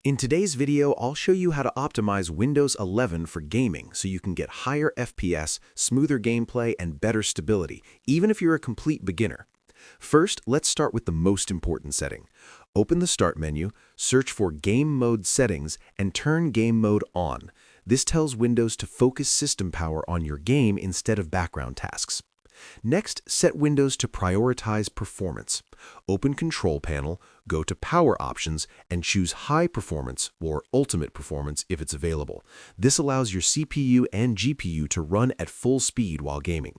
In today's video, I'll show you how to optimize Windows 11 for gaming so you can get higher FPS, smoother gameplay, and better stability, even if you're a complete beginner. First, let's start with the most important setting. Open the Start menu, search for Game Mode Settings, and turn Game Mode on. This tells Windows to focus system power on your game instead of background tasks. Next, set Windows to prioritize performance. Open Control Panel, go to Power Options, and choose High Performance or Ultimate Performance if it's available. This allows your CPU and GPU to run at full speed while gaming.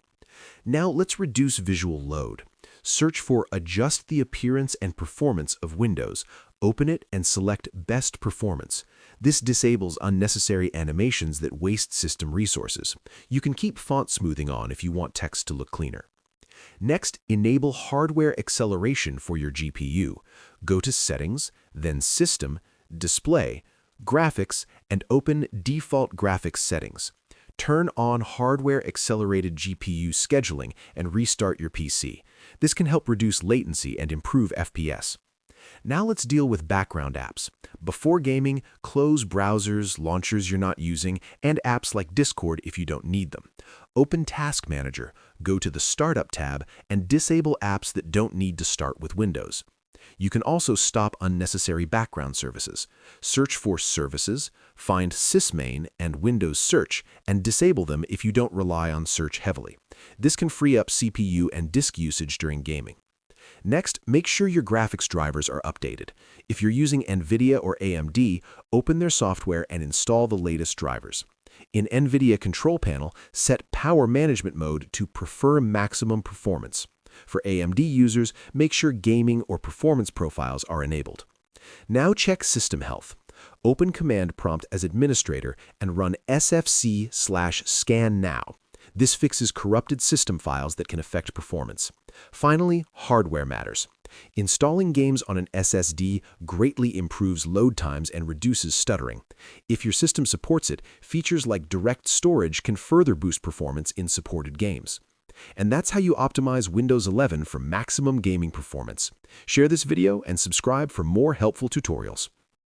Now let's reduce visual load. Search for Adjust the Appearance and Performance of Windows. Open it and select Best Performance. This disables unnecessary animations that waste system resources. You can keep font smoothing on if you want text to look cleaner. Next, enable hardware acceleration for your GPU. Go to Settings, then System, Display, Graphics, and open Default Graphics Settings. Turn on Hardware Accelerated GPU Scheduling and restart your PC. This can help reduce latency and improve FPS. Now let's deal with background apps. Before gaming, close browsers, launchers you're not using, and apps like Discord if you don't need them. Open Task Manager, go to the Startup tab, and disable apps that don't need to start with Windows. You can also stop unnecessary background services. Search for Services, find Sysmain and Windows Search, and disable them if you don't rely on search heavily. This can free up CPU and disk usage during gaming. Next, make sure your graphics drivers are updated. If you're using NVIDIA or AMD, open their software and install the latest drivers. In NVIDIA Control Panel, set Power Management Mode to Prefer Maximum Performance. For AMD users, make sure Gaming or Performance profiles are enabled. Now check System Health. Open Command Prompt as administrator and run sfc/scan now. This fixes corrupted system files that can affect performance. Finally, hardware matters. Installing games on an SSD greatly improves load times and reduces stuttering. If your system supports it, features like direct storage can further boost performance in supported games. And that's how you optimize Windows 11 for maximum gaming performance. Share this video and subscribe for more helpful tutorials.